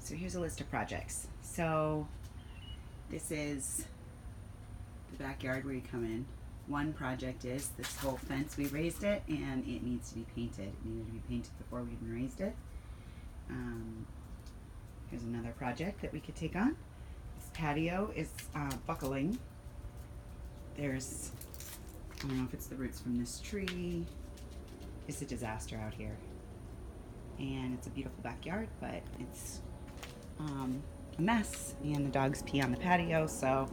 So here's a list of projects. So this is the backyard where you come in. One project is this whole fence. We raised it and it needs to be painted. It needed to be painted before we even raised it. Here's another project that we could take on. This patio is buckling. There's, I don't know if it's the roots from this tree. It's a disaster out here. And it's a beautiful backyard, but it's a mess. And the dogs pee on the patio, so,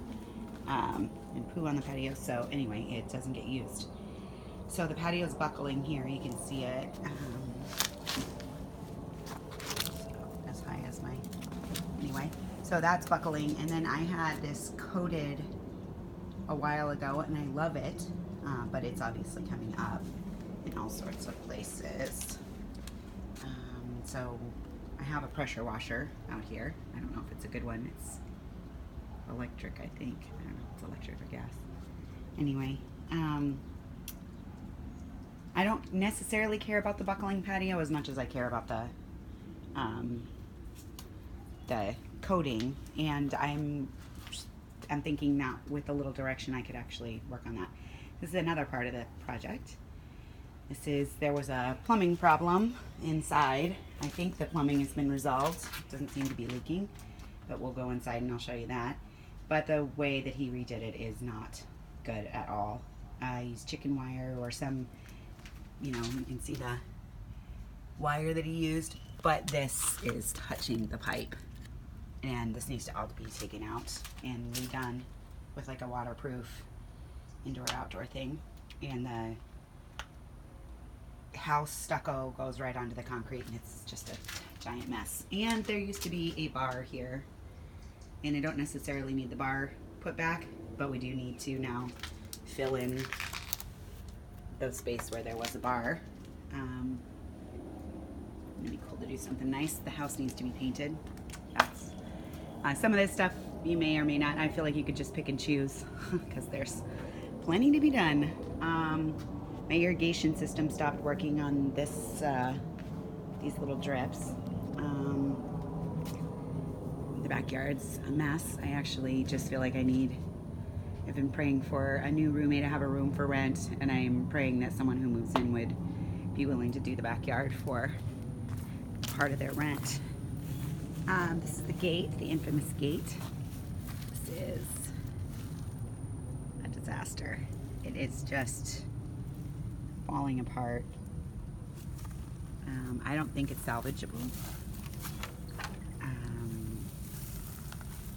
and poo on the patio, so anyway, it doesn't get used. So the patio's buckling here, you can see it. As high as my, anyway. So that's buckling, and then I had this coated a while ago, and I love it, but it's obviously coming up in all sorts of places. So I have a pressure washer out here. I don't know if it's a good one. It's electric, I think. I don't know if it's electric or gas. Anyway, I don't necessarily care about the buckling patio as much as I care about the coating, and I'm thinking that with a little direction I could actually work on that. This is another part of the project. There was a plumbing problem inside. I think the plumbing has been resolved. It doesn't seem to be leaking, but we'll go inside and I'll show you that. But the way that he redid it is not good at all. I used chicken wire or some, you can see the wire that he used, but this is touching the pipe. And this needs to all be taken out and redone with like a waterproof indoor-outdoor thing. And the house stucco goes right onto the concrete, and it's just a giant mess. And there used to be a bar here, and I don't necessarily need the bar put back, but we do need to now fill in the space where there was a bar. It'd be cool to do something nice. The house needs to be painted. That's some of this stuff you may or may not. I feel like you could just pick and choose because there's plenty to be done. My irrigation system stopped working on this, these little drips. The backyard's a mess. I actually just feel like I've been praying for a new roommate. I have a room for rent, and I'm praying that someone who moves in would be willing to do the backyard for part of their rent. This is the gate, the infamous gate. This is a disaster. It is just falling apart. I don't think it's salvageable.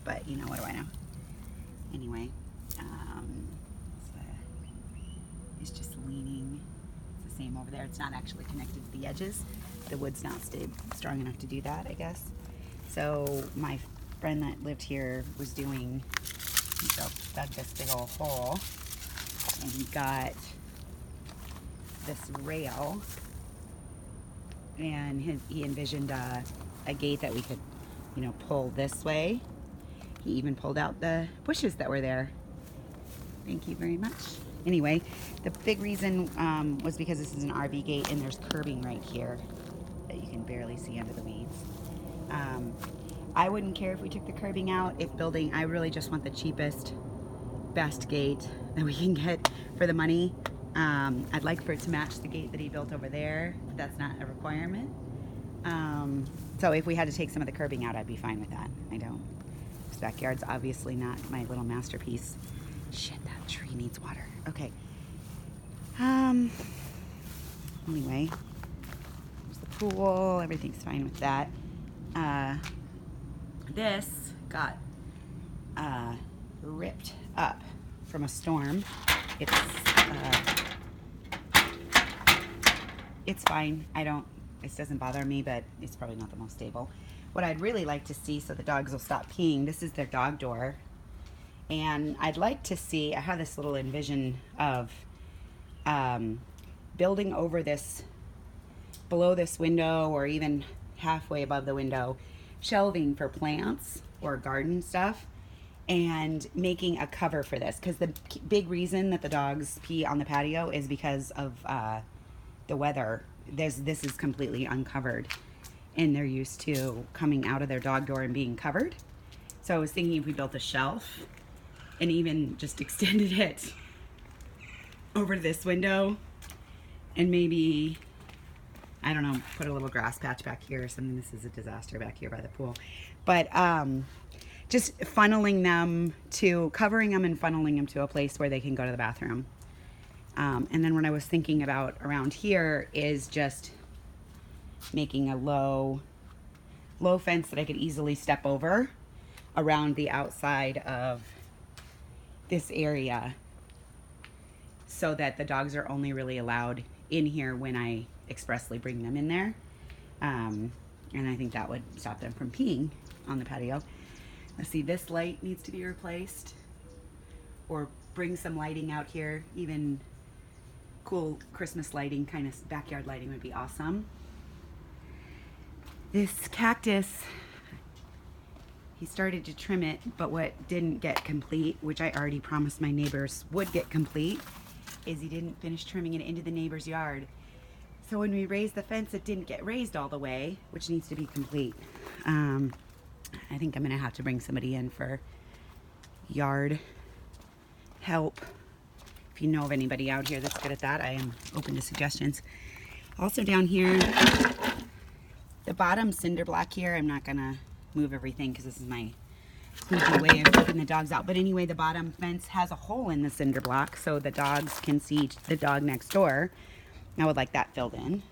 But what do I know? Anyway, it's just leaning. It's the same over there. It's not actually connected to the edges. The wood's not strong enough to do that, I guess. So my friend that lived here was dug this big old hole, and he got this rail, and he envisioned a gate that we could, pull this way. He even pulled out the bushes that were there. Thank you very much. Anyway, the big reason was because this is an RV gate, and there's curbing right here that you can barely see under the weeds. I wouldn't care if we took the curbing out. I really just want the cheapest, best gate that we can get for the money. I'd like for it to match the gate that he built over there, but that's not a requirement. So if we had to take some of the curbing out, I'd be fine with that. I don't. This backyard's obviously not my little masterpiece. Shit, that tree needs water. Okay. Anyway, there's the pool. Everything's fine with that. This got ripped up from a storm. It's fine. This doesn't bother me, but it's probably not the most stable. What I'd really like to see, so the dogs will stop peeing, this is their dog door. And I'd like to see, I have this little envision of building over this, below this window, or even halfway above the window, shelving for plants or garden stuff, and making a cover for this. Because the big reason that the dogs pee on the patio is because of the weather. This is completely uncovered. and they're used to coming out of their dog door and being covered. So I was thinking if we built a shelf and even just extended it over to this window and maybe, I don't know, put a little grass patch back here or something. This is a disaster back here by the pool. But just funneling them to, covering them and funneling them to a place where they can go to the bathroom. And then what I was thinking about around here is just making a low fence that I could easily step over around the outside of this area, so that the dogs are only really allowed in here when I expressly bring them in there. And I think that would stop them from peeing on the patio. Let's see, this light needs to be replaced, or bring some lighting out here. Even cool Christmas lighting, kind of backyard lighting would be awesome. This cactus, he started to trim it, but what didn't get complete, which I already promised my neighbors would get complete, is he didn't finish trimming it into the neighbor's yard. So when we raised the fence, it didn't get raised all the way, which needs to be complete. I think I'm gonna have to bring somebody in for yard help. If you know of anybody out here that's good at that, I am open to suggestions. Also down here, the bottom cinder block here, I'm not gonna move everything because this is my sneaky way of keeping the dogs out. But anyway, the bottom fence has a hole in the cinder block so the dogs can see the dog next door. I would like that filled in.